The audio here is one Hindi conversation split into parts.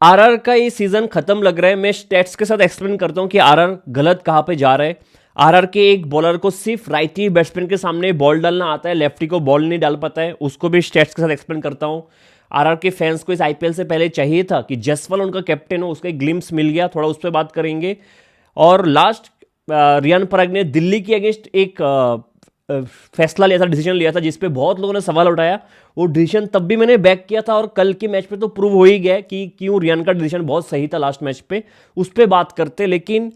आरआर का ये सीजन खत्म लग रहा है। मैं स्टैट्स के साथ एक्सप्लेन करता हूं कि आरआर गलत कहां पे जा रहा है। आरआर के एक बॉलर को सिर्फ राइटी बैट्समैन के सामने बॉल डालना आता है, लेफ्टी को बॉल नहीं डाल पाता है। उसको भी स्टैट्स के साथ एक्सप्लेन करता हूं। आरआर के फैंस को इस आईपीएल से पहले चाहिए था कि जसवाल उनका कैप्टन हो, उसका एक ग्लिम्स मिल गया, थोड़ा उस पर बात करेंगे। और लास्ट रियान पराग ने दिल्ली के अगेंस्ट एक फैसला लिया था, डिसीजन लिया था, जिसपे बहुत लोगों ने सवाल उठाया। वो डिसीजन तब भी मैंने बैक किया था और कल के मैच पे तो प्रूव हो ही गया कि क्यों रियान का डिसीजन बहुत सही था लास्ट मैच पे। उस पर बात करते। लेकिन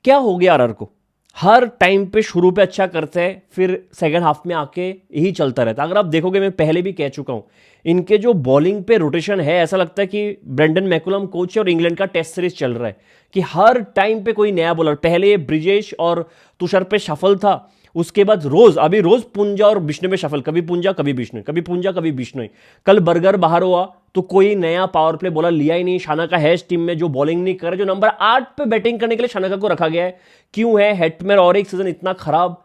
क्या हो गया आरआर को, हर टाइम पे शुरू पे अच्छा करते हैं, फिर सेकंड हाफ में आके यही चलता रहता है। अगर आप देखोगे, मैं पहले भी कह चुका हूं, इनके जो बॉलिंग पे रोटेशन है, ऐसा लगता है कि ब्रेंडन मैकुलम कोच है और इंग्लैंड का टेस्ट सीरीज चल रहा है, कि हर टाइम पे कोई नया बॉलर। पहले ब्रिजेश और तुषार पे शफल था, उसके बाद रोज, अभी रोज पुंजा और बिश्नोई में शफल, कभी पुंजा कभी बिश्नोई, कभी पुंजा कभी बिश्नोई। कल बर्गर बाहर हुआ तो कोई नया पावर प्ले बॉलर लिया ही नहीं। शानका है इस टीम में जो बॉलिंग नहीं करे, जो नंबर 8 पे बैटिंग करने के लिए शानका को रखा गया है। क्यों है हेटमेर और एक सीजन इतना खराब?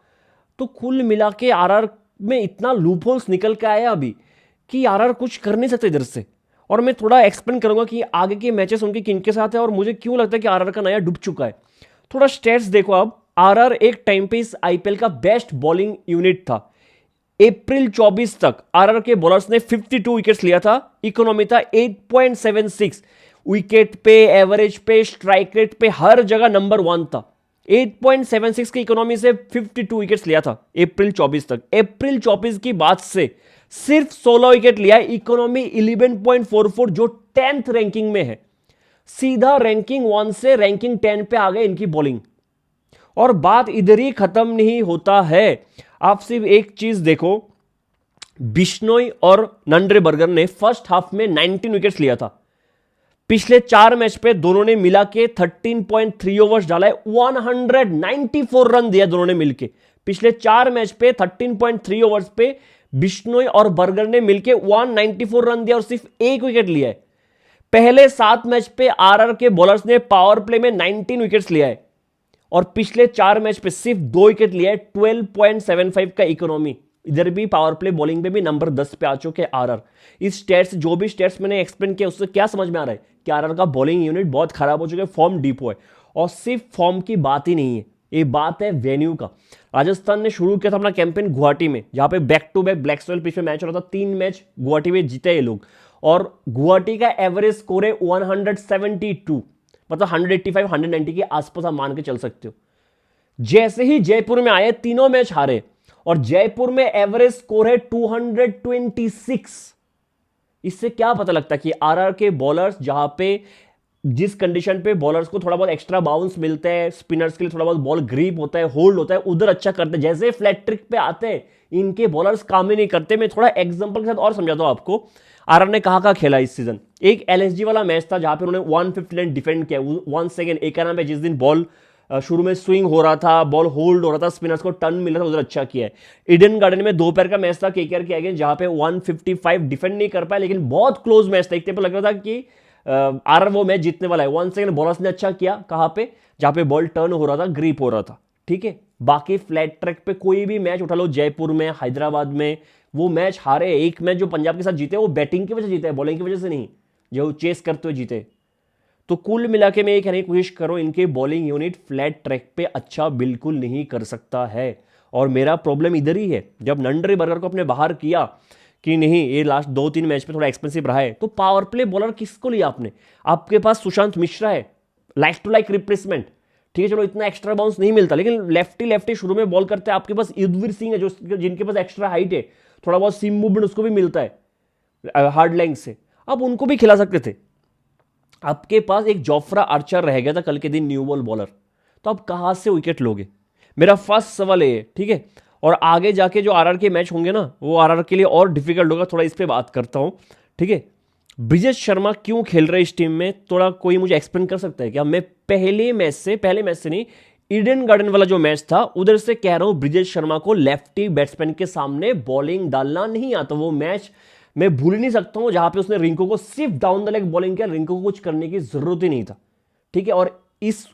तो कुल मिला के आरआर में इतना लूप होल्स निकल के आया अभी कि आरआर कुछ कर नहीं सकते इधर से। और मैं थोड़ा एक्सप्लेन करूंगा कि आगे के मैचेस उनके किनके साथ है और मुझे क्यों लगता है कि आरआर का नया डूब चुका है। थोड़ा स्टेट्स देखो आप। आरआर एक टाइम पे इस आईपीएल का बेस्ट बॉलिंग यूनिट था। अप्रैल 24 तक आरआर के बॉलर्स ने 52 विकेट्स लिया था। इकोनॉमी था 8.76। विकेट पे, एवरेज पे, स्ट्राइक रेट पे, हर जगह नंबर 1 था। 8.76 की इकोनॉमी से 52 विकेट्स लिया था अप्रैल 24 तक। अप्रैल 24 की बात से सिर्फ 16 विकेट लिया। इकोनॉमी 11.44, जो 10th रैंकिंग में है। सीधा रैंकिंग 1 से रैंकिंग 10 पे आ गए इनकी बॉलिंग। और बात इधर ही खत्म नहीं होता है। आप सिर्फ एक चीज देखो, बिश्नोई और नंद्रेबर्गर ने फर्स्ट हाफ में 19 विकेट्स लिया था। पिछले 4 मैच पे दोनों ने मिला के 13.3 ओवर्स डाला है, 194 रन दिया दोनों ने मिलके। पिछले 4 मैच पे 13.3 ओवर्स पे बिश्नोई और बर्गर ने मिलके 194 रन दिया और सिर्फ 1 विकेट लिया है। पहले 7 मैच पे आरआर के बॉलर्स ने पावर प्ले में 19 विकेट्स लिया है और पिछले 4 मैच पे सिर्फ 2 विकेट लिया है। 12.75 का इकोनॉमी। इधर भी पावर प्ले बॉलिंग पे भी नंबर 10 पे आ चुके आरआर। इस स्टेट्स, जो भी स्टेट्स मैंने एक्सप्लेन किया, उससे क्या समझ में आ रहा है कि आरआर का बॉलिंग यूनिट बहुत खराब हो चुका है, फॉर्म डीपो है। और सिर्फ फॉर्म की बात ही नहीं है, ये बात है वेन्यू का। राजस्थान ने शुरू किया था अपना कैंपेन गुवाहाटी में, जहां पे back to back black soil pitch में मैच हो रहा था। 3 मैच गुवाहाटी में जीते ये लोग और गुवाहाटी का एवरेज स्कोर है 172, मतलब 185 190 के आसपास आप मान के चल सकते हो। जैसे ही जयपुर में आए, तीनों मैच हारे और जयपुर में एवरेज स्कोर है 226। इससे क्या पता लगता है कि आरआर के बॉलर्स, जहां पे जिस कंडीशन पे बॉलर्स को थोड़ा बहुत एक्स्ट्रा बाउंस मिलता है, स्पिनर्स के लिए थोड़ा बहुत बॉल ग्रिप होता है, होल्ड होता है, उधर अच्छा करते हैं। जैसे फ्लैट ट्रिक पे आते हैं, इनके बॉलर्स काम ही नहीं करते। मैं थोड़ा एग्जांपल के साथ और समझाता हूं आपको। आरआर ने कहा खेला इस सीजन, एक एलएसजी वाला मैच था जहां पे उन्होंने 159 डिफेंड किया। 1 सेकेंड एक नाम पे जिस दिन बॉल शुरू में स्विंग हो रहा था, बॉल होल्ड हो रहा था, स्पिनर्स को टर्न मिला था, उधर अच्छा किया है। ईडन गार्डन में दोपहर का मैच था केकेआर के अगेंस्ट, जहां पे 155 डिफेंड नहीं कर पाया, लेकिन बहुत क्लोज मैच था। एक टाइम पर लग रहा था कि आरआर वो मैच जीतने वाला है। 1 सेकेंड बॉलर्स ने अच्छा किया, कहां पे, जहां पे बॉल टर्न हो रहा था, ग्रिप हो रहा था। ठीक है, बाकी फ्लैट ट्रैक पे कोई भी मैच उठा लो, जयपुर में, हैदराबाद में, वो मैच हारे। एक मैच जो पंजाब के साथ जीते, वो बैटिंग की वजह से जीते, बॉलिंग की वजह से नहीं, जो चेस करते हुए जीते। तो कुल मिला के मैं ये कहने की कोशिश करूं, इनके बॉलिंग यूनिट फ्लैट ट्रैक पे अच्छा बिल्कुल नहीं कर सकता है। और मेरा प्रॉब्लम इधर ही है। जब नंद्रेबर्गर को अपने बाहर किया कि नहीं, ये लास्ट 2-3 मैच में थोड़ा एक्सपेंसिव रहा है, तो पावर प्ले बॉलर किसको लिया आपने? आपके पास सुशांत मिश्रा है, लाइक टू लाइक रिप्लेसमेंट। ठीक है, चलो इतना एक्स्ट्रा बाउंस नहीं मिलता, लेकिन लेफ्टी शुरू में बॉल करते हैं। आपके पास युद्धवीर सिंह है, जो जिनके पास एक्स्ट्रा हाइट है, थोड़ा बहुत सीम मूवमेंट उसको भी मिलता है हार्ड लेंथ से, आप उनको भी खिला सकते थे। आपके पास एक जोफ्रा आर्चर रह गया था कल के दिन, न्यू बॉल बॉलर, तो आप कहां से विकेट लोगे? मेरा फर्स्ट सवाल है। ठीक है, और आगे जाके जो आरआर के मैच होंगे ना, वो आरआर के लिए और डिफिकल्ट होगा। थोड़ा इस पे बात करता हूं। ठीक है, ब्रिजेश शर्मा क्यों खेल रहे इस टीम में, थोड़ा कोई मुझे एक्सप्लेन कर सकता है क्या? मैं पहले मैच से नहीं, ईडन गार्डन वाला जो मैच था उधर से कह रहा हूं, ब्रिजेश शर्मा को लेफ्टी बैट्समैन के सामने बॉलिंग डालना नहीं आता। वो मैच मैं भूल नहीं सकता हूं जहां पे उसने रिंकू को सिर्फ डाउन द लेग बॉलिंग किया, रिंकू को कुछ करने की जरूरत ही नहीं था। ठीक है, और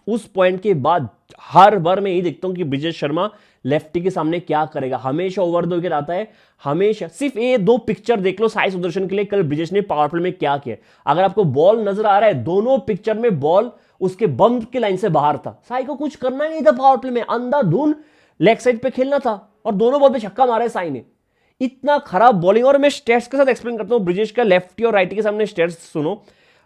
उस पॉइंट के बाद हर बार मैं यही देखता हूं कि ब्रिजेश शर्मा लेफ्टी के सामने क्या करेगा, हमेशा ओवर द विकेट आता है, हमेशा। सिर्फ ये दो पिक्चर देख लो साई सुदर्शन के लिए, कल ब्रिजेश ने पावर प्ले में क्या किया। अगर आपको बॉल नजर आ रहा है, दोनों पिक्चर में बॉल उसके बम्प की लाइन से बाहर था, साई को कुछ करना ही नहीं था पावर प्ले में, अंधाधुन लेग साइड पे खेलना था और दोनों बॉल पे छक्का मारा है साई ने। इतना खराब बॉलिंग। और मैं स्टेट्स के साथ एक्सप्लेन करता हूं ब्रिजेश का, लेफ्टी और राइटी के सामने स्टेट्स सुनो।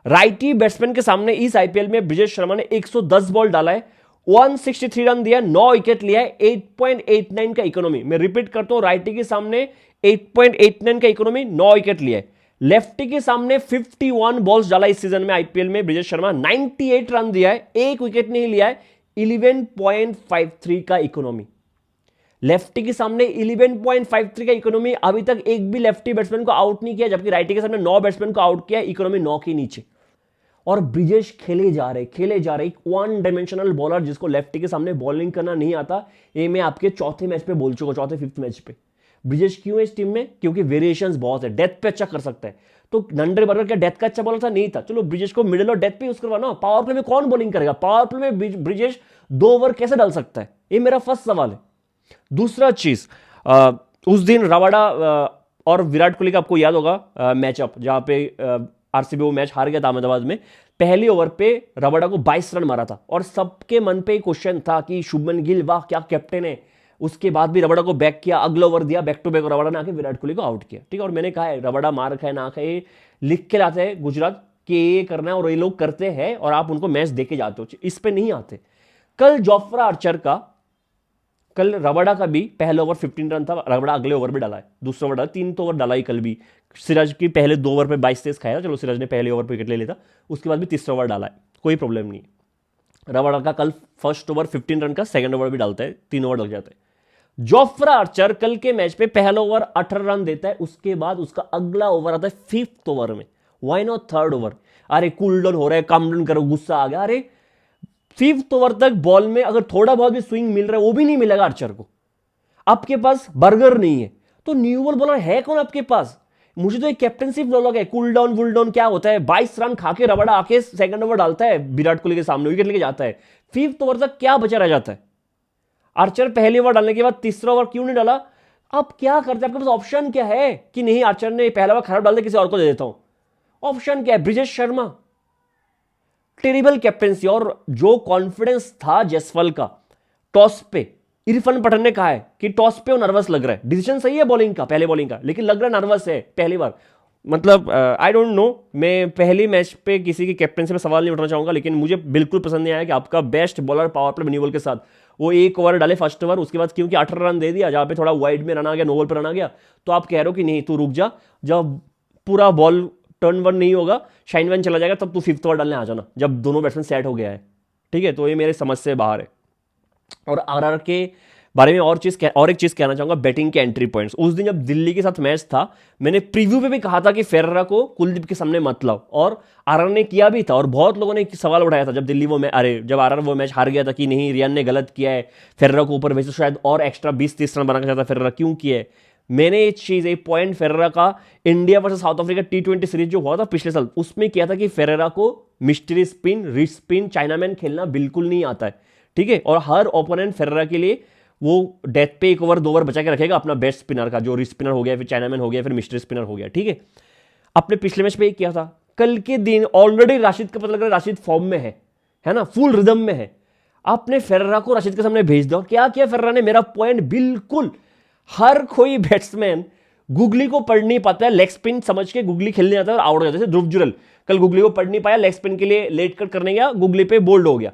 राइटी बैट्समैन के सामने इस आईपीएल में ब्रिजेश शर्मा ने 110 बॉल डाला है, 163 रन दिया, 9 विकेट लिया है, 8.89 का इकोनॉमी। मैं रिपीट करता हूं, राइटी के सामने 8.89 का इकोनॉमी, 9 विकेट लिया है। लेफ्टी के सामने 51 बॉल्स डाला इस सीजन में आईपीएल में ब्रिजेश शर्मा, 98 रन दिया है, 1 विकेट नहीं लिया है, 11.53 का इकोनॉमी। लेफ्टी के सामने 11.53 का इकोनॉमी, अभी तक एक भी लेफ्टी बैट्समैन को आउट नहीं किया, जबकि राइटी के सामने 9 बैट्समैन को आउट किया, इकोनॉमी 9 के नीचे। और ब्रिजेश खेले जा रहे एक वन डायमेंशनल बॉलर जिसको लेफ्टी के सामने बॉलिंग करना नहीं आता। ये मैं आपके चौथे मैच पे बोल चुका, चौथे फिफ्थ मैच पे। ब्रिजेश क्यों है इस टीम में? क्योंकि वेरिएशंस बहुत है, डेथ पे अच्छा कर सकता है। तो नंडर बर्गर क्या डेथ का अच्छा बॉलर था? नहीं था। चलो ब्रिजेश को मिडिल और डेथ पे यूज करवाना। पावर प्ले में कौन बॉलिंग करेगा? पावर प्ले में ब्रिजेश 2 ओवर कैसे डाल सकता है? ये मेरा फर्स्ट सवाल है। दूसरा चीज, उस दिन रबाडा और विराट कोहली का आपको याद होगा मैचअप, जहां पे आरसीबी वो मैच हार गया था अहमदाबाद में। पहली ओवर पे रबाडा को 22 रन मारा था और सबके मन पे क्वेश्चन था कि शुभमन गिल वाह क्या कैप्टन है। उसके बाद भी रबाडा को बैक किया, अगला ओवर दिया बैक टू बैक, रबाडा ने आके विराट कोहली को आउट किया। ठीक है, और मैंने कहा है रबाडा मार खाए ना खाए लिख के लाते हैं गुजरात कि ये करना है और ये लोग करते हैं और आप उनको मैच दे के जाते हो, इस पे नहीं आते। कल जोफ्रा आर्चर का, कल रबाडा का भी पहले ओवर 15 रन था, रबाडा अगले ओवर भी डाला है, दूसरा ओवर डाला, 3 तो ओवर डाला ही कल भी। सिराज की पहले 2 ओवर पे 22-23 खाया, चलो सिराज ने पहले ओवर पे विकेट ले लिया था, उसके बाद भी तीसरा ओवर डाला है, कोई प्रॉब्लम नहीं। रबाडा का कल फर्स्ट ओवर 15 रन का, सेकंड ओवर भी डालता है, 3 ओवर लग जाते हैं। जोफ्रा आर्चर कल के मैच पे पहला ओवर 18 रन देता है, उसके बाद उसका अगला ओवर आता है 5th ओवर में, व्हाई नॉट 3rd ओवर? अरे कूल डाउन हो रहा है, काम डाउन करो, गुस्सा आ गया। अरे 5th ओवर तक बॉल में अगर थोड़ा बहुत भी स्विंग मिल रहा है वो भी नहीं मिलेगा आर्चर को। आपके पास बर्गर नहीं है तो न्यू बॉल बॉलर है कौन आपके पास? मुझे तो एक कैप्टनसी फ्लॉग है, कूल डाउन वुल डाउन क्या होता है? 22 रन खा के रबाडा आके सेकंड ओवर डालता है विराट कोहली के सामने, विकेट लेके जाता है। 5th ओवर तक क्या बचा रह जाता है? आर्चर पहली ओवर डालने के बाद तीसरा ओवर क्यों नहीं डाला? आप क्या करते हैं? आपके पास ऑप्शन क्या है कि नहीं आर्चर ने पहला ओवर खराब डाल दिया, किसी और को दे देता हूं? ऑप्शन क्या है? Brijesh Sharma, terrible captaincy. और जो कॉन्फिडेंस था जयसवाल का टॉस पे, इरफान पठान ने कहा है कि टॉस पे वो नर्वस लग रहा है, डिसीजन सही है बॉलिंग का, पहले बॉलिंग का, लेकिन लग रहा है नर्वस है पहली बार। मतलब आई डोंट नो, मैं पहली मैच पे किसी की कैप्टनसी पे सवाल नहीं उठाना चाहूंगा, लेकिन मुझे बिल्कुल पसंद नहीं आया कि आपका best bowler power play new ball के साथ वो 1 ओवर डाले फर्स्ट ओवर, उसके बाद क्योंकि 18 रन दे दिया, जहां पे थोड़ा वाइड में रन आ गया, नो बॉल पर रन आ गया, तो आप कह रहे हो कि नहीं तू रुक जा, जब पूरा बॉल टर्न वन नहीं होगा, शाइन वन चला जाएगा, तब तू 5th ओवर डालने आ जाना, जब दोनों बैट्समैन सेट हो गया है। ठीक है, तो ये मेरे समझ से बाहर है। और आरआर के बारे में और एक चीज कहना चाहूंगा, बैटिंग के एंट्री पॉइंट्स। उस दिन जब दिल्ली के साथ मैच था, मैंने प्रीव्यू पे भी कहा था कि फेरेरा को कुलदीप के सामने मत लाओ, और आरआर ने किया भी था। और बहुत लोगों ने सवाल उठाया था जब दिल्ली वो जब आरआर वो मैच हार गया था कि नहीं रियान ने गलत किया है, फेरेरा को ऊपर वैसे शायद और एक्स्ट्रा 20-30 रन बनाना चाहता फेरेरा, क्यों किया है? मैंने एक चीज, एक पॉइंट फेरेरा का India versus south Africa T20 series जो हुआ था पिछले साल, उसमें किया था कि फेरेरा को mystery spin, wrist spin, chinaman खेलना बिल्कुल नहीं आता है। ठीक है, और हर ओपोनेंट फेरेरा के लिए वो डेथ पे 1 ओवर 2 ओवर बचा के रखेगा अपना बेस्ट स्पिनर का, जो रिस्ट स्पिनर हो गया, फिर चाइनामैन हो गया, फिर मिस्ट्री स्पिनर हो गया। ठीक है, अपने पिछले मैच पे एक किया था। कल के दिन ऑलरेडी राशिद का पता लग रहा है राशिद फॉर्म में है ना, फुल रिदम में है, आपने फेरेरा को राशिद के सामने भेज दो। क्या किया फेरेरा ने? मेरा पॉइंट बिल्कुल, हर कोई बैट्समैन गुगली को पढ़ नहीं पाता है, लेग स्पिन समझ के गुगली खेलने आता है और आउट हो जाता है। ध्रुव जुरल कल गुगली को पढ़ नहीं पाया, लेग स्पिन के लिए लेट कट करने गया, गुगली पे बोल्ड हो गया।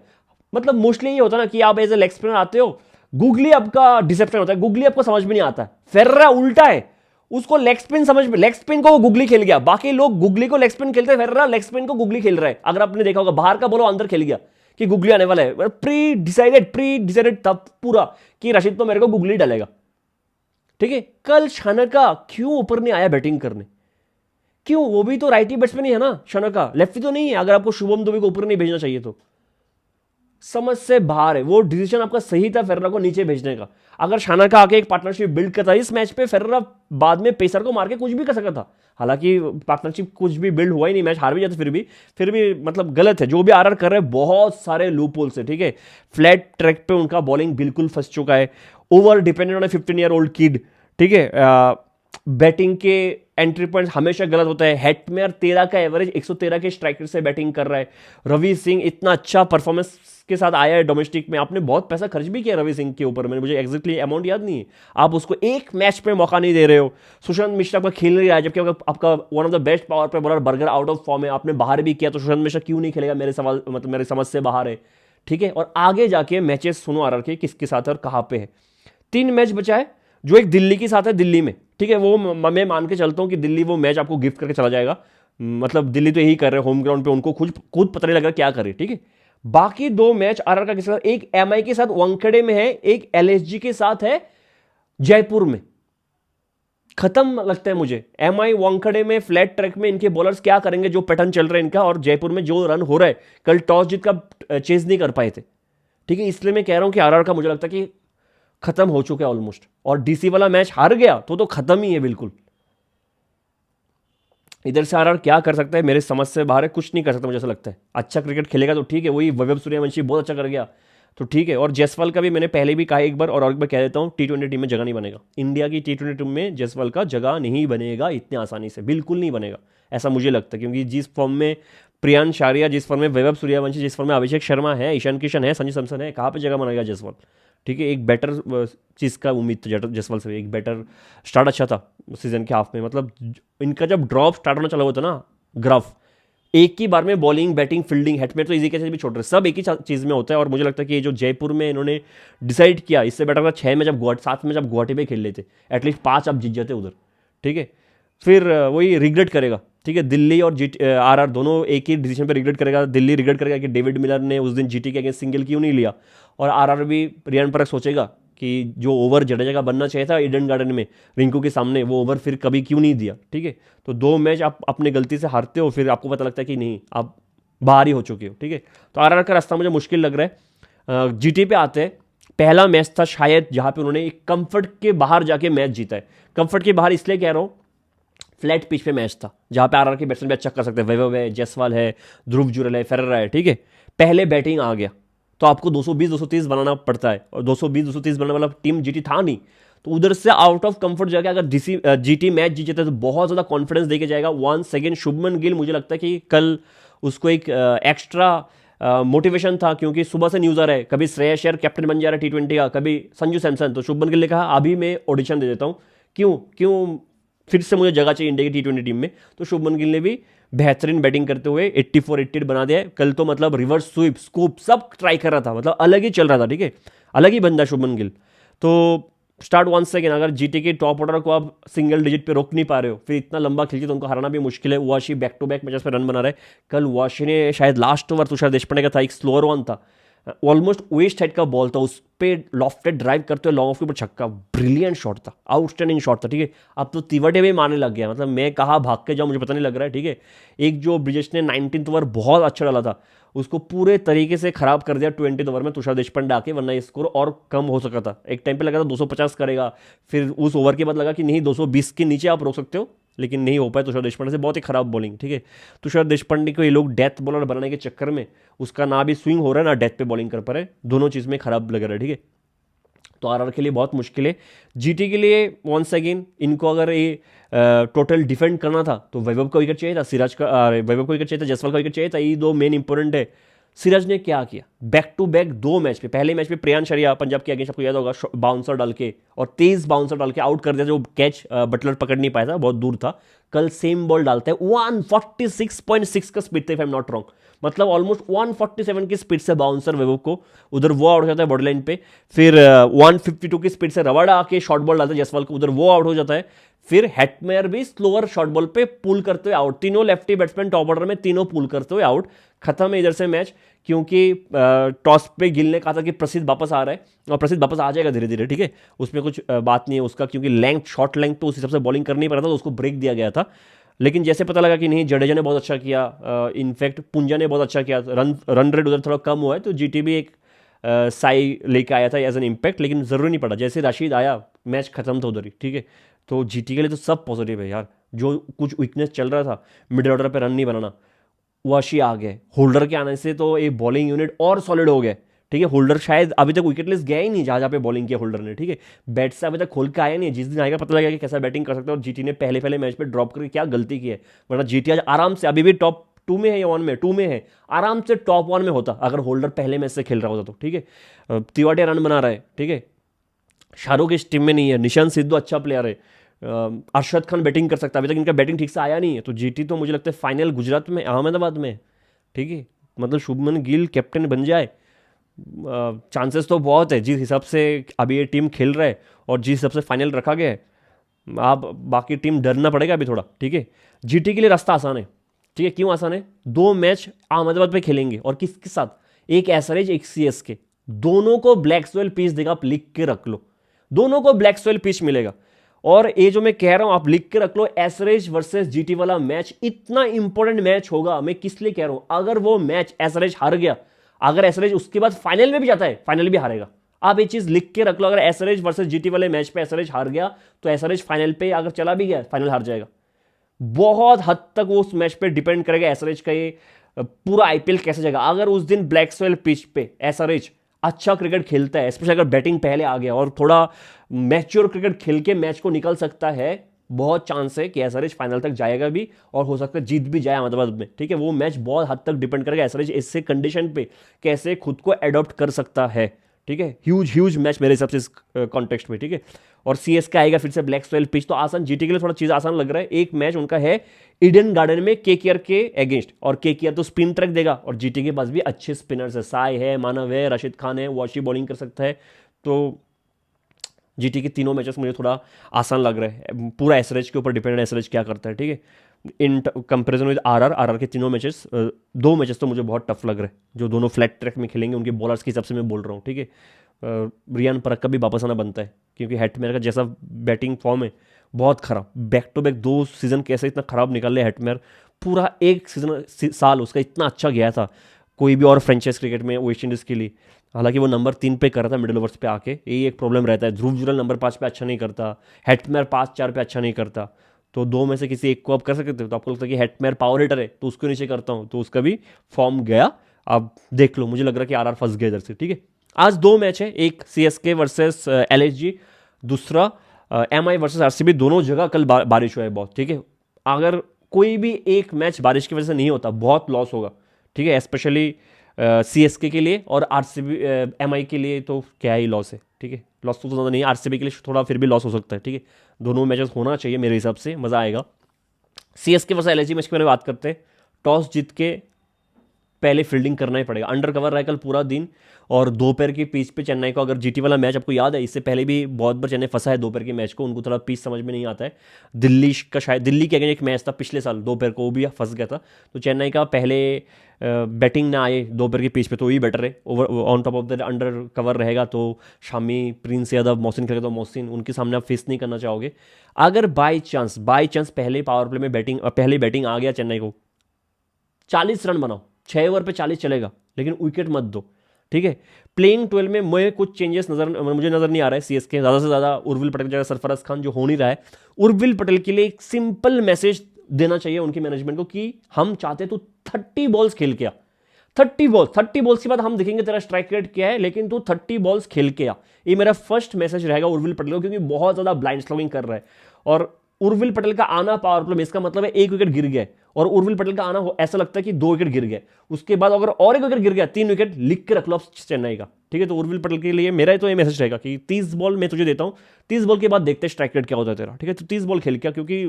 मतलब मोस्टली ये होता है ना कि आप एज ए लेग स्पिनर आते हो, गुगली आपका डिसेप्शन होता है, गुगली आपको समझ में नहीं आता है। फेरेरा उल्टा है, उसको लेग स्पिन समझ में, लेग स्पिन को गुगली खेल गया, बाकी लोग गुगली को लेग स्पिन खेलते हैं, फेरेरा लेग स्पिन को गुगली खेल रहा है। अगर आपने देखा होगा, बाहर का बोलो अंदर खेल गया कि गुगली आने वाला है, प्री डिसाइडेड तब पूरा कि रशीद तो मेरे को गुगली डालेगा। ठीक है, कल शनका क्यों ऊपर नहीं आया बैटिंग करने? क्यों? वो भी तो राइटी बैट्समैन ही है ना, शनका लेफ्टी तो नहीं है। अगर आपको शुभम दुबे को ऊपर नहीं भेजना चाहिए तो समझ से बाहर है। वो डिसीजन आपका सही था फेरेरा को नीचे भेजने का। अगर शाना का आके एक पार्टनरशिप बिल्ड करता, इस मैच पे फेरेरा बाद में पेसर को मार के कुछ भी कर सकता था। हालांकि पार्टनरशिप कुछ भी बिल्ड हुआ ही नहीं, मैच हार भी जाते, फिर भी मतलब गलत है जो भी आरआर कर रहे हैं, बहुत सारे लूप होल्स है। ठीक है, फ्लैट ट्रैक पे उनका बॉलिंग बिल्कुल फंस चुका है। Over dependent on A 15-year-old kid, ठीक है। बैटिंग के एंट्री पॉइंट हमेशा गलत होता है। हेटमेयर 13 का एवरेज 113 के स्ट्राइकर से बैटिंग कर रहा है। रवि सिंह इतना अच्छा परफॉर्मेंस के साथ आया है डोमेस्टिक में, आपने बहुत पैसा खर्च भी किया रवि सिंह के ऊपर, मैंने मुझे एग्जैक्टली अमाउंट याद नहीं है, आप उसको एक मैच पे मौका नहीं दे रहे हो। सुशांत मिश्रा आपका खेल नहीं रहा है, जबकि आपका one of the best power पे bowler Burger out of form है, आपने बाहर भी किया, तो सुशांत मिश्रा क्यों नहीं खेलेगा, मेरे सवाल मतलब मेरे समझ से बाहर है, ठीक है। और आगे जाके मैचेस सुनो आरआर के किसके साथ है और कहां पे है। 3 मैच बचा है, जो एक दिल्ली के साथ है दिल्ली में, ठीक है। वो मैं मान के चलता हूं कि दिल्ली वो मैच आपको गिफ्ट करके चला जाएगा, मतलब दिल्ली तो यही कर रहे हैं होम ग्राउंड पे, उनको खुद पता नहीं लग रहा क्या करे, ठीक है। बाकी 2 मैच आरआर का किसके साथ, एक एमआई के साथ वानखेड़े में है, एक एलएसजी के साथ है जयपुर में। खत्म लगता है मुझे। एमआई वानखेड़े में फ्लैट ट्रैक में इनके बॉलर्स क्या करेंगे, जो पैटर्न चल रहा है इनका, और जयपुर में जो रन हो रहा है, कल टॉस जीत का चेज नहीं कर पाए थे, ठीक है। इसलिए मैं कह रहा हूं कि आरआर का मुझे लगता है कि खत्म हो चुका है ऑलमोस्ट, और डीसी वाला मैच हार गया तो खत्म ही है बिल्कुल। इधर से आरआर क्या कर सकता है, मेरे समझ से बाहर है, कुछ नहीं कर सकता मुझे ऐसा लगता है। अच्छा क्रिकेट खेलेगा तो ठीक है, वही वैभव सूर्यवंशी बहुत अच्छा कर गया तो ठीक है। और जायसवाल का भी मैंने पहले भी कहा एक बार और एक बार कह देता हूं, T20 टीम में जगह नहीं बनेगा, इंडिया की T20 टीम में जायसवाल का जगह नहीं बनेगा इतने आसानी से, बिल्कुल नहीं बनेगा, ऐसा मुझे लगता है। क्योंकि जिस फॉर्म में प्रियांश आर्या, जिस फॉर्म में वैभव सूर्यवंशी, जिस फॉर्म में अभिषेक शर्मा है, ईशान किशन है, संजू सैमसन है, कहाँ पे जगह बनाएगा जायसवाल, ठीक है। एक बेटर चीज़ का उम्मीद था जायसवाल से, एक बेटर स्टार्ट अच्छा था सीजन के हाफ में, मतलब इनका जब ड्रॉप स्टार्ट होना चला हुआ था ना ग्राफ, एक ही बार में बॉलिंग बैटिंग फील्डिंग हेटमेयर तो इजी कैसे भी छोड़ रहे, सब एक ही चीज़ में होता है। और मुझे लगता है कि ये जो जयपुर में इन्होंने डिसाइड किया, इससे बेटर था 6 में जब गुवाहाटी 7 में जब गुवाहाटी पे खेल लेते, एटलीस्ट 5 आप जीत जाते उधर, ठीक है। फिर वही रिग्रेट करेगा, ठीक है। दिल्ली और आरआर दोनों एक ही डिसीजन पे रिग्रेट करेगा। दिल्ली रिग्रेट करेगा कि डेविड मिलर ने उस दिन जीटी के अगेंस्ट सिंगल क्यों नहीं लिया, और आरआर भी रियान परख सोचेगा कि जो ओवर जडेजा का बनना चाहिए था ईडन गार्डन में रिंकू के सामने, वो ओवर फिर कभी क्यों नहीं दिया, ठीक है। तो 2 मैच आप अपने गलती से हारते हो, फिर आपको पता लगता है कि नहीं आप बाहर ही हो चुके हो, ठीक है। तो आरआर का रास्ता मुझे मुश्किल लग रहा है। जीटी पे आते हैं, पहला मैच था शायद जहां पे उन्होंने एक कंफर्ट के बाहर जाके मैच जीता है। कंफर्ट के बाहर इसलिए कह रहा हूँ, फ्लैट पिच पे मैच था जहां पे आरआर के बैट्समैन भी अच्छा कर सकते हैं, वैभव है, जायसवाल है, ध्रुव जुरल है, फेरेरा है, ठीक है। पहले बैटिंग आ गया तो आपको 220-230 बनाना पड़ता है, और 220-230 बनाने वाला टीम जीटी था नहीं, तो उधर से आउट ऑफ कंफर्ट जाके अगर जीटी मैच जीत जाता है तो बहुत ज़्यादा कॉन्फिडेंस देके जाएगा। वन सेकेंड शुभमन गिल, मुझे लगता है कि कल उसको एक एक्स्ट्रा मोटिवेशन था, क्योंकि सुबह से न्यूज़ आ रहा है कभी श्रेयस अय्यर कैप्टन बन जा रहा है T20 का, कभी संजू सैमसन, तो शुभमन गिल ने कहा अभी मैं ऑडिशन दे देता हूँ, क्यों क्यों फिर से मुझे जगह चाहिए इंडिया की T20 टीम में। तो शुभमन गिल ने भी बेहतरीन बैटिंग करते हुए 84-88 बना दिया है कल, तो मतलब रिवर्स स्वीप स्कूप सब ट्राई कर रहा था, मतलब अलग ही चल रहा था, ठीक है। अलग ही बंदा शुभमन गिल। तो स्टार्ट वन सेकेंड, अगर जीटी के टॉप ऑर्डर को आप सिंगल डिजिट पे रोक नहीं पा रहे हो, फिर इतना लंबा खेल के तो उनको हराना भी मुश्किल है। Washi back to back matches पे रन बना रहे, कल वाशी ने शायद लास्ट ओवर तुषार देशपांडे का था, एक स्लोअर वन था, ऑलमोस्ट वेस्ट हेड का बॉल था, उस पर लॉफ्टेड ड्राइव करते हुए लॉन्ग ऑफ के ऊपर छक्का, ब्रिलियंट शॉट था, आउटस्टैंडिंग शॉट था, ठीक है। अब तो तिवटे भी मारने लग गया, मतलब मैं कहाँ भाग के जाऊँ मुझे पता नहीं लग रहा है, ठीक है। एक जो ब्रिजेश ने 19th ओवर बहुत अच्छा डाला था, उसको पूरे तरीके से खराब कर दिया 20th ओवर में तुषार देशपांडे आके, वरना स्कोर और कम हो सका था। एक टाइम पे लगा था 250 करेगा, फिर उस ओवर के बाद लगा कि नहीं 220 के नीचे आप रोक सकते हो, लेकिन नहीं हो पाया तुषार देशपांडे से, बहुत ही खराब बॉलिंग, ठीक है। तुषार देशपांडे को ये लोग डेथ बॉलर बनाने के चक्कर में उसका ना भी स्विंग हो रहा है ना डेथ पे बॉलिंग कर पा रहे, दोनों चीज़ में खराब लग रहा है, ठीक है। तो आरआर के लिए बहुत मुश्किल है। जीटी के लिए वंस अगेन इनको अगर ये टोटल डिफेंड करना था तो वैभव को विकेट चाहिए था, सिराज का वैभव को विकेट चाहिए था, जायसवाल का विकेट चाहिए था, ये 2 मेन इंपॉर्टेंट है। सिराज ने क्या किया, बैक टू बैक 2 मैच पे, पहले मैच पे प्रियांश आर्या पंजाब के अगेंस्ट आपको याद होगा बाउंसर डाल के और तेज बाउंसर डाल के आउट कर दिया, जो कैच बटलर पकड़ नहीं पाया था, बहुत दूर था। कल सेम बॉल डालते हैं, 146.6 का स्पीड था if I am not wrong, मतलब ऑलमोस्ट 147 की स्पीड से बाउंसर वैभव को उधर वो आउट हो जाता है बॉडी लाइन पे, फिर 152 की स्पीड से रवाडा आके शॉर्ट बॉल डालता है जायसवाल को, उधर वो आउट हो जाता है। फिर हेटमेयर भी स्लोअर शॉर्ट बॉल पे पुल करते हुए आउट, तीनों लेफ्टी बैट्समैन टॉप ऑर्डर में तीनों पुल करते हुए आउट। खत्म है इधर से मैच, क्योंकि टॉस पे गिल ने कहा था कि प्रसिद्ध वापस आ रहा है, और प्रसिद्ध वापस आ जाएगा धीरे धीरे, ठीक है, उसमें कुछ बात नहीं है उसका, क्योंकि लेंथ शॉर्ट लेंथ तो उस हिसाब से बॉलिंग कर नहीं पा रहा था, तो उसको ब्रेक दिया गया था। लेकिन जैसे पता लगा कि नहीं जडेजा ने बहुत अच्छा किया, इनफैक्ट पुंजा ने बहुत अच्छा किया, रन रेट उधर थोड़ा कम हुआ है, तो जीटी भी एक साई लेके आया था एज एन इम्पैक्ट, लेकिन ज़रूरी नहीं पड़ा, जैसे राशिद आया मैच खत्म था उधर ही, ठीक है। तो जीटी के लिए तो सब पॉजिटिव है यार, जो कुछ वीकनेस चल रहा था मिडिल ऑर्डर पे रन नहीं बनाना, वाशी आ गए, होल्डर के आने से तो ये बॉलिंग यूनिट और सॉलिड हो गए, ठीक है। होल्डर शायद अभी तक विकेट लिस्ट गया ही नहीं जहाँ पे बॉलिंग किया होल्डर ने, ठीक है। बैट से अभी तक खोल के आया नहीं, जिस दिन आएगा पता लगेगा कि कैसा बैटिंग कर सकता है। और जीटी ने पहले पहले मैच पे ड्रॉप करके क्या गलती की है, वरना जीटी आज आराम से अभी भी टॉप 2 में है या 1 में, 2 में है, आराम से टॉप 1 में होता अगर होल्डर पहले मैच से खेल रहा होता तो, ठीक है। तिवारी रन बना रहा है, ठीक है। शाहरुख इस टीम में नहीं है, निशांत सिद्धू अच्छा प्लेयर है, अरशद खान बैटिंग कर सकता है, अभी तक इनका बैटिंग ठीक से आया नहीं है। तो जीटी तो मुझे लगता है फाइनल गुजरात में, अहमदाबाद में, ठीक है। मतलब शुभमन गिल कैप्टन बन जाए, चांसेस तो बहुत है जिस हिसाब से अभी ये टीम खेल रहा है और जिस हिसाब से फाइनल रखा गया है। आप बाकी टीम डरना पड़ेगा अभी थोड़ा, ठीक है। जीटी के लिए रास्ता आसान है, ठीक है। क्यों आसान है? 2 मैच अहमदाबाद पे खेलेंगे और किसके साथ? एक एसआरएच एक सीएसके, दोनों को ब्लैक सोयल पिच देगा, आप लिख के रख लो, दोनों को ब्लैक सोयल पिच मिलेगा। और ये जो मैं कह रहा हूं आप लिख के रख लो, एसआरएच वर्सेस जीटी वाला मैच इतना इंपॉर्टेंट मैच होगा। मैं किस लिए कह रहा हूं, अगर वो मैच एसआरएच हार गया, अगर एसआरएच उसके बाद फाइनल में भी जाता है, फाइनल भी हारेगा। आप ये चीज लिख के रख लो, अगर एसआरएच वर्सेस जीटी वाले मैच पे एसआरएच हार गया तो एसआरएच फाइनल पे अगर चला भी गया, फाइनल हार जाएगा। बहुत हद तक वो उस मैच पे डिपेंड करेगा एसआरएच का ये पूरा आईपीएल कैसे जाएगा। अगर उस दिन ब्लैक सोयल पिच पे एसआरएच अच्छा क्रिकेट खेलता है, स्पेशली अगर बैटिंग पहले आ गया और थोड़ा मैच्योर क्रिकेट खेल के मैच को निकल सकता है, बहुत चांस है कि एसआरएच फाइनल तक जाएगा भी और हो सकता है जीत भी जाए अहमदाबाद में, ठीक है। वो मैच बहुत हद तक डिपेंड करेगा एसआरएच इससे कंडीशन पे कैसे खुद को एडॉप्ट कर सकता है, ठीक है। ह्यूज मैच मेरे हिसाब से इस कॉन्टेक्स्ट में, ठीक है। और सीएसके आएगा फिर से ब्लैक सोयल पिच, तो आसान, जीटी के लिए थोड़ा चीज आसान लग रहा है। एक मैच उनका है ईडन गार्डन में केकेआर के अगेंस्ट, और केकेआर तो स्पिन ट्रैक देगा और जीटी के पास भी अच्छे स्पिनर्स है, साई है, मानव है, राशिद खान है, वॉशी बॉलिंग कर सकता है। तो जीटी के तीनों मैचेस मुझे थोड़ा आसान लग रहा है, पूरा एसआरएच के ऊपर डिपेंड है एसआरएच क्या करता है, ठीक है। इन कंपेरिजन विद आरआर के तीनों मैचेस, 2 मैचेस तो मुझे बहुत टफ लग रहा है, जो दोनों फ्लैट ट्रैक में खेलेंगे उनके बॉलर्स के हिसाब से मैं बोल रहा हूँ, ठीक है। रियान परख का भी वापस आना बनता है, क्योंकि हेटमेयर का जैसा बैटिंग फॉर्म है बहुत खराब, बैक टू बैक 2 सीजन कैसे इतना खराब निकल रहे हेटमेयर, पूरा एक साल उसका इतना अच्छा गया था कोई भी और फ्रेंचाइज क्रिकेट में वेस्ट इंडीज़ के लिए। हालांकि वो नंबर 3 पे कर रहा था मिडिल ओवर्स पे आके, यही एक प्रॉब्लम रहता है। ध्रुव जुरल नंबर 5 पे अच्छा नहीं करता, हेटमेयर 5-4 पे अच्छा नहीं करता, तो 2 में से किसी एक को आप कर सकते हो। तो आपको लगता है कि हेटमेयर पावर हिटर है तो उसको नीचे करता हूँ, तो उसका भी फॉर्म गया। अब देख लो, मुझे लग रहा है कि आरआर फंस गया इधर से, ठीक है। आज 2 मैच है, एक सीएसके वर्सेस एलएसजी, दूसरा एमआई वर्सेस आरसीबी। दोनों जगह कल बारिश हुआ है बहुत, ठीक है। अगर कोई भी एक मैच बारिश की वजह से नहीं होता, बहुत लॉस होगा, ठीक है। स्पेशली सीएसके के लिए और आरसीबी एमआई के लिए तो क्या ही लॉस है, ठीक है। लॉस तो ज़्यादा नहीं है, आरसीबी के लिए थोड़ा फिर भी लॉस हो सकता है, ठीक है। दोनों मैचेस होना चाहिए मेरे हिसाब से, मज़ा आएगा। सीएसके वर्सेस एलएसजी मैच की मैंने बात करते हैं, टॉस जीत के पहले फील्डिंग करना ही पड़ेगा। अंडर कवर रहा है कल पूरा दिन, और दोपहर की पिच पे चेन्नई को, अगर जीटी वाला मैच आपको याद है, इससे पहले भी बहुत बार चेन्नई फंसा है दोपहर के मैच को, उनको थोड़ा पिच समझ में नहीं आता है। दिल्ली का शायद, दिल्ली के अगेंस्ट एक मैच था पिछले साल दोपहर को, वो भी फंस गया था। तो चेन्नई का पहले बैटिंग ना आए दोपहर की पिच पे तो वही बेटर है, over on top of the under cover रहेगा तो शामी, प्रिंस यादव, मोहसिन खेलेगा तो मोहसिन, उनके सामने आप फेस नहीं करना चाहोगे। अगर बाई चांस पहले पावर प्ले में पहले बैटिंग आ गया चेन्नई को, 40 रन बनाओ, 6 ओवर पे 40 चलेगा, लेकिन विकेट मत दो, ठीक है। प्लेइंग 12 में मुझे कुछ चेंजेस मुझे नजर नहीं आ रहा है सीएसके, ज़्यादा से ज़्यादा उर्विल पटेल की जगह सरफराज खान, जो हो नहीं रहा है। उर्विल पटेल के लिए एक सिंपल मैसेज देना चाहिए उनकी मैनेजमेंट को कि हम चाहते तो 30 बॉल्स खेल के आ, 30 बॉल्स के बाद हम देखेंगे तेरा स्ट्राइक रेट क्या है, लेकिन तू 30 बॉल्स खेल के आ। ये मेरा फर्स्ट मैसेज रहेगा उर्विल पटेल को, क्योंकि बहुत ज़्यादा ब्लाइंड स्लोइंग कर रहा है। और उर्विल पटेल का आना पावर प्ले में, इसका मतलब है 1 विकेट गिर गया, और उर्विल पटेल का आना ऐसा लगता है कि 2 विकेट गिर गए, उसके बाद अगर और 1 विकेट गिर गया, 3 विकेट, लिख के रख लो चेन्नई का, ठीक है। तो उर्विल पटेल के लिए मेरा तो ये मैसेज रहेगा कि 30 बॉल मैं तुझे देता हूँ, 30 बॉल के बाद देखते हैं स्ट्राइक रेट क्या होता है तेरा, ठीक है। तो 30 बॉल खेल क्या, क्योंकि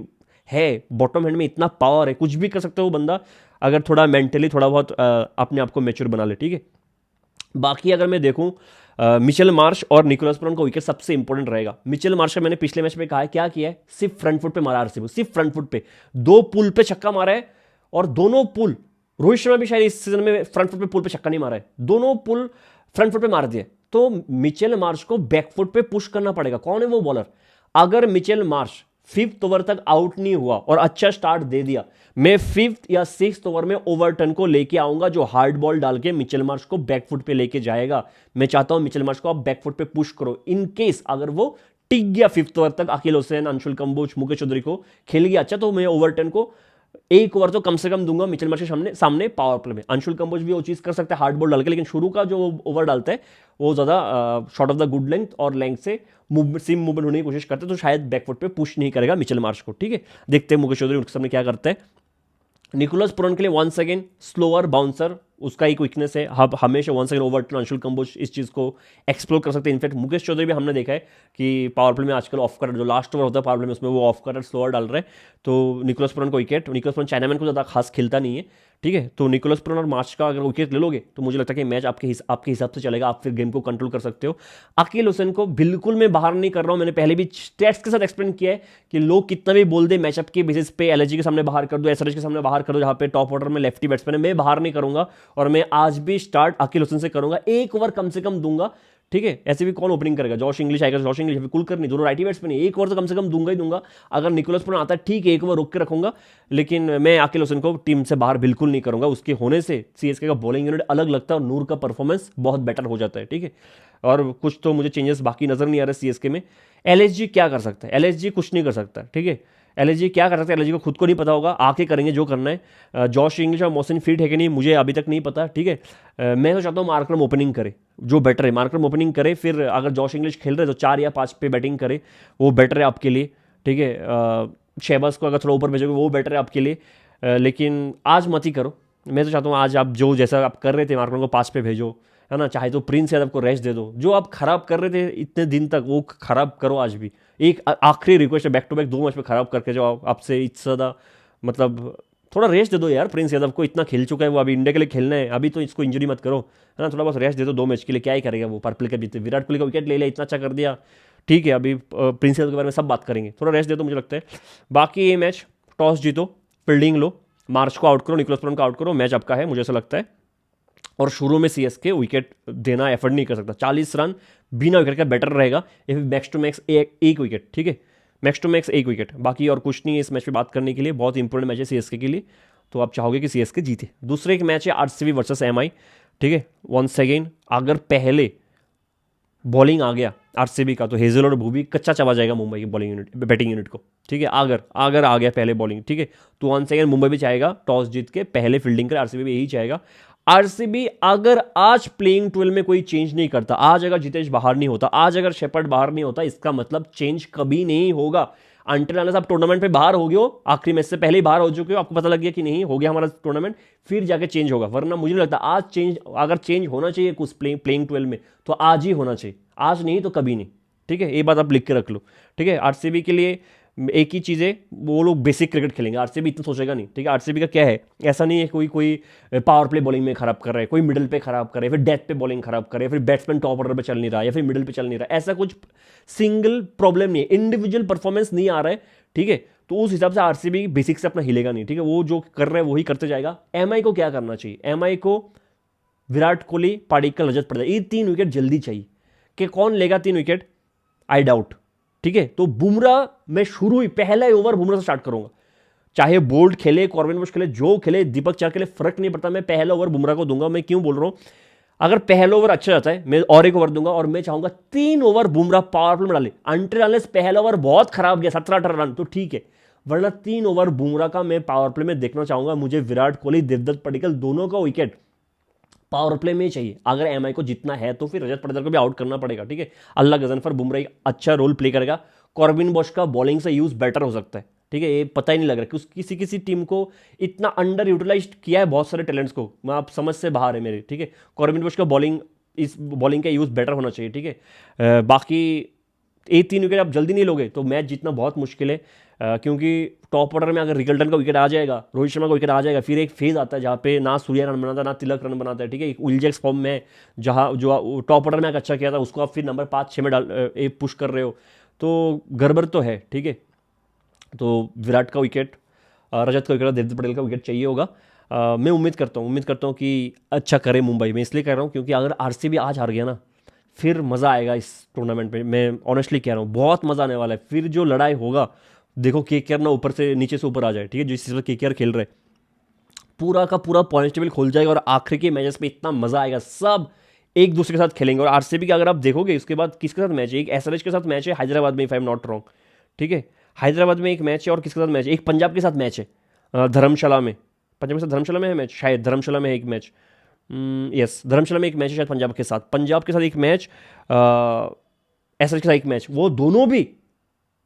है बॉटम हैंड में इतना पावर है, कुछ भी कर सकता है वो बंदा, अगर थोड़ा मेंटली थोड़ा बहुत अपने आप को मैच्योर बना ले, ठीक है। बाकी अगर मैं देखूं, मिचेल मार्श और निकोलस पुरन का विकेट सबसे इंपॉर्टेंट रहेगा। मिचेल मार्श का मैंने पिछले मैच में कहा है, क्या किया है, सिर्फ फ्रंट फुट पे मारा आरसीबी, सिर्फ फ्रंट फुट पे 2 पुल पे छक्का मारा है, और दोनों पुल, रोहित शर्मा भी शायद इस सीजन में फ्रंट फुट पे पुल पे छक्का नहीं मारा है, दोनों पुल फ्रंट फुट पे मार दिए। तो मिचेल मार्श को बैक फुट पे पुश करना पड़ेगा। कौन है वो बॉलर? अगर मिचेल मार्श 5th ओवर तक आउट नहीं हुआ और अच्छा स्टार्ट दे दिया, मैं 5th या 6th ओवर में ओवरटर्न को लेके आऊंगा, जो हार्ड बॉल डाल के मिचेल मार्श को बैकफुट पे लेके जाएगा। मैं चाहता हूं मिचेल मार्श को आप बैकफुट पे पुश करो, इन केस अगर वो टिक गया 5th ओवर तक, अकील हुसैन, अंशुल कंबोज, मुकेश चौधरी को खेल गया अच्छा, तो मैं ओवरटर्न को एक ओवर तो कम से कम दूंगा मिचेल मार्श के सामने सामने पावर प्ले में। अंशुल कंबोज भी वो चीज़ कर सकता है हार्ड बॉल डाल के, लेकिन शुरू का जो ओवर डालता है वो ज़्यादा short of the good length और लेंथ से सीम मूवमेंट होने की कोशिश करते हैं, तो शायद बैकफुट पे पुश नहीं करेगा मिचेल मार्श को। ठीक है, देखते हैं मुकेश चौधरी उनके सामने क्या करते हैं। निकोलस पुरन के लिए वंस अगेन स्लोअर बाउंसर उसका एक वीकनेस है, हम हमेशा once again over Anshul Kamboj इस चीज़ को एक्सप्लोर कर सकते हैं। इनफैक्ट मुकेश चौधरी भी हमने देखा है कि पावर प्ले में आजकल ऑफ कटर जो लास्ट ओवर होता है पावर प्ले में उसमें वो ऑफ कटर स्लोअर डाल रहे हैं, तो निकोलस पुरन को विकेट। निकोलस पुरन चाइनामैन को ज़्यादा खास खेलता नहीं है, ठीक है, तो निकोलस पुरन और मार्च का अगर विकेट ले लोगे तो मुझे लगता है कि मैच आपके हिसाब से चलेगा, आप फिर गेम को कंट्रोल कर सकते हो। अकील हुसैन को बिल्कुल मैं बाहर नहीं कर रहा हूँ, मैंने पहले भी स्टैट्स के साथ एक्सप्लेन किया है कि लोग कितना भी बोल दे मैचअप के बेसिस पे एलएसजी के सामने बाहर कर दो, एसआरएच के सामने बाहर कर दो, जहाँ पे टॉप ऑर्डर में लेफ्टी बैट्समैन है, मैं बाहर नहीं करूंगा और मैं आज भी स्टार्ट अकील हुसैन से करूंगा, एक ओवर कम से कम दूंगा। ठीक है, ऐसे भी कौन ओपनिंग करेगा, जॉश इंग्लिश आएगा, जॉश इंग्लिश कुलकर्णी दोनों राइटी बैट्समैन है, एक ओवर तो कम से कम दूंगा ही दूंगा। अगर निकोलस पुरन आता है ठीक है, एक ओवर रोक के रखूंगा, लेकिन मैं अकील हुसैन को टीम से बाहर बिल्कुल नहीं करूंगा। उसके होने से सीएसके का बॉलिंग यूनिट अलग लगता है और नूर का परफॉर्मेंस बहुत बेटर हो जाता है। ठीक है, और कुछ तो मुझे चेंजेस बाकी नजर नहीं आ रहे सीएसके में। एलएसजी क्या कर सकता है, एलएसजी कुछ नहीं कर सकता। ठीक है, एलएसजी क्या कर सकता है, एलएसजी को खुद को नहीं पता होगा, आके करेंगे जो करना है। जॉश इंग्लिश और मोहसिन फिट है कि नहीं मुझे अभी तक नहीं पता। ठीक है, मैं तो चाहता हूँ मार्करम ओपनिंग करे, जो बेटर है मार्करम ओपनिंग करे, फिर अगर जॉश इंग्लिश खेल रहे तो 4 या 5 पे बैटिंग करे, वो बेटर है आपके लिए। ठीक है, शहबाज को अगर थोड़ा ऊपर भेजोगे वो बेटर है आपके लिए, लेकिन आज मत ही करो। मैं तो चाहता हूँ आज आप जो जैसा आप कर रहे थे मार्करम को 5 पे भेजो, है ना, चाहे तो प्रिंस यादव को रेस्ट दे दो, जो आप खराब कर रहे थे इतने दिन तक वो खराब करो आज भी। एक आखिरी रिक्वेस्ट है, बैक टू बैक 2 मैच में खराब करके जो आपसे इतना ज़्यादा, मतलब थोड़ा रेस्ट दे दो यार प्रिंस यादव को, इतना खेल चुका है वो, अभी इंडिया के लिए खेलना है, अभी तो इसको इंजरी मत करो, है ना, थोड़ा बहुत रेस्ट दे दो 2 मैच के लिए, क्या ही करेगा वो पर्पल कैप जीते। विराट कोहली का विकेट ले लिया, इतना अच्छा कर दिया, ठीक है, अभी प्रिंस यादव के बारे में सब बात करेंगे, थोड़ा रेस्ट दे दो मुझे लगता है। बाकी ये मैच टॉस जीतो, फील्डिंग लो, मार्च को आउट करो, निकोलस पुरन को आउट करो, मैच आपका है मुझे ऐसा लगता है। और शुरू में सीएसके विकेट देना एफर्ट नहीं कर सकता, 40 रन बिना विकेट का बेटर रहेगा, या फिर मैक्स टू मैक्स एक विकेट। ठीक है, मैक्स टू मैक्स एक विकेट, बाकी और कुछ नहीं है इस मैच पे बात करने के लिए। बहुत इंपॉर्टेंट मैच है सीएसके के लिए, तो आप चाहोगे कि सीएसके जीते। दूसरे एक मैच है आरसीबी वर्सेस एमआई। ठीक है, वंस अगेन अगर पहले बॉलिंग आ गया आरसीबी का तो हेजल और भूवी कच्चा चबा जाएगा मुंबई की बॉलिंग यूनिट, बैटिंग यूनिट को। ठीक है, अगर आ गया पहले बॉलिंग, ठीक है, तो वंस अगेन मुंबई भी चाहेगा टॉस जीत के पहले फील्डिंग करे, आरसीबी भी यही चाहेगा। आरसीबी अगर आज प्लेइंग 12 में कोई चेंज नहीं करता, आज अगर जितेश बाहर नहीं होता, आज अगर शेपर्ड बाहर नहीं होता, इसका मतलब चेंज कभी नहीं होगा। अंटिल अनलेस आप टूर्नामेंट पे बाहर हो गए हो, आखिरी मैच से पहले ही बाहर हो चुके हो, आपको पता लग गया कि नहीं हो गया हमारा टूर्नामेंट, फिर जाके चेंज होगा, वरना मुझे नहीं लगता आज चेंज, अगर चेंज होना चाहिए कुछ प्लेइंग 12 में तो आज ही होना चाहिए, आज नहीं तो कभी नहीं। ठीक है, ये बात आप लिख के रख लो। ठीक है, आरसीबी के लिए एक ही चीज़ है, वो लोग बेसिक क्रिकेट खेलेंगे, आरसीबी इतना सोचेगा नहीं। ठीक है, आरसीबी का क्या है, ऐसा नहीं है कोई पावर प्ले बॉलिंग में खराब कर रहा है, कोई मिडिल पे खराब कर रहा है, फिर डेथ पे बॉलिंग खराब कर रहा है, फिर बैट्समैन टॉप ऑर्डर पे चल नहीं रहा है, या फिर मिडिल पे चल नहीं रहा है, ऐसा कुछ सिंगल प्रॉब्लम नहीं है, इंडिविजुअल परफॉर्मेंस नहीं आ रहा है। ठीक है, तो उस हिसाब से आरसीबी बेसिक से अपना हिलेगा नहीं। ठीक है, वो जो कर रहा है वही करते जाएगा। एमआई को क्या करना चाहिए, एमआई को विराट कोहली, पाडिक्कल, रजत पाटीदार, ये 3 विकेट जल्दी चाहिए। कि कौन लेगा 3 विकेट, आई डाउट। ठीक है, तो बुमराह मैं शुरू ही पहला ओवर बुमराह से स्टार्ट करूंगा, चाहे बोल्ट खेले, कॉर्बिन बुश खेले, जो खेले, दीपक चार खेले, फर्क नहीं पड़ता, मैं पहला ओवर बुमराह को दूंगा। मैं क्यों बोल रहा हूं, अगर पहला ओवर अच्छा जाता है मैं और एक ओवर दूंगा, और मैं चाहूंगा 3 ओवर बुमराह पावर प्ले में डाले। अंटिल अनलेस पहला ओवर बहुत खराब गया 17-18 रन तो ठीक है, वरना 3 ओवर बुमराह का मैं पावर प्ले में देखना चाहूंगा। मुझे विराट कोहली, देवदत्त पडिक्कल दोनों का विकेट पावर प्ले में चाहिए। अगर एमआई को जितना है तो फिर रजत पाटीदार को भी आउट करना पड़ेगा। ठीक है, अल्लाह गजनफर बुमराह अच्छा रोल प्ले करेगा, कॉर्बिन बॉश का बॉलिंग से यूज बेटर हो सकता है। ठीक है, ये पता ही नहीं लग रहा कि किसी टीम को इतना अंडर यूटिलाइज किया है बहुत सारे टैलेंट्स को, मैं आप समझ से बाहर है मेरे। ठीक है, कॉर्बिन बॉश का बॉलिंग, इस बॉलिंग का यूज बेटर होना चाहिए। ठीक है, बाकी ये 3 विकेट आप जल्दी नहीं लोगे तो मैच जीतना बहुत मुश्किल है, क्योंकि टॉप ऑर्डर में अगर रिकल्टन का विकेट आ जाएगा, रोहित शर्मा का विकेट आ जाएगा, फिर एक फेज आता है जहाँ पे ना सूर्या रन बनाता, ना तिलक रन बनाता है। ठीक है, एक उलझेक्स फॉर्म में जहाँ जो टॉप ऑर्डर में आकर अच्छा किया था उसको आप फिर नंबर 5-6 में पुश कर रहे हो, तो गड़बड़ तो है। ठीक है, तो विराट का विकेट, रजत का विकेट, देवदत्त पटेल का विकेट चाहिए होगा। मैं उम्मीद करता हूँ कि अच्छा करे मुंबई। मैं इसलिए कह रहा हूँ क्योंकि अगर आरसीबी आज हार गया ना, फिर मज़ा आएगा इस टूर्नामेंट में, मैं ऑनेस्टली कह रहा हूँ, बहुत मज़ा आने वाला है। फिर जो लड़ाई होगा, देखो केकेआर ना ऊपर से नीचे से ऊपर आ जाए। ठीक है, जिस हिसाब से केकेआर खेल रहे, पूरा का पूरा पॉइंट टेबल खोल जाएगा, और आखिरी के मैचेस में इतना मज़ा आएगा, सब एक दूसरे के साथ खेलेंगे। और आरसीबी का अगर आप देखोगे उसके बाद किसके साथ मैच है, एक एसआरएच के साथ मैच है हैदराबाद में, if I am not wrong. ठीक है, हैदराबाद में एक मैच है, और किसके साथ मैच है, एक पंजाब के साथ मैच है। धर्मशाला में, पंजाब के साथ धर्मशाला में है मैच, शायद धर्मशाला में है एक मैच, यस धर्मशाला में एक मैच है शायद पंजाब के साथ एक मैच, एसएच के साथ एक मैच, वो दोनों भी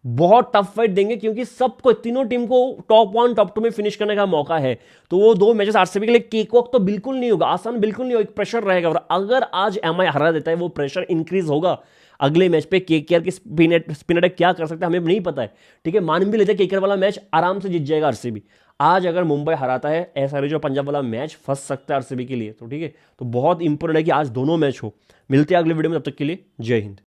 बहुत टफ फाइट देंगे क्योंकि सबको, तीनों टीम को टॉप 1 टॉप 2 में फिनिश करने का मौका है। तो वो दो मैचेस आरसीबी के लिए केक वॉक तो बिल्कुल नहीं होगा, आसान बिल्कुल नहीं होगा, एक प्रेशर रहेगा। और अगर आज एमआई हरा देता है वो प्रेशर इंक्रीज होगा अगले मैच पे। केकेआर की स्पिन क्या कर सकता है हमें नहीं पता है, ठीक है, मान भी लेते हैं केकेआर वाला मैच आराम से जीत जाएगा आरसीबी। आज अगर मुंबई हराता है ऐसा जो पंजाब वाला मैच फंस सकता है आरसीबी के लिए, तो ठीक है, तो बहुत इंपॉर्टेंट है कि आज दोनों मैच हो। मिलते हैं अगले वीडियो में, तब तक के लिए जय हिंद।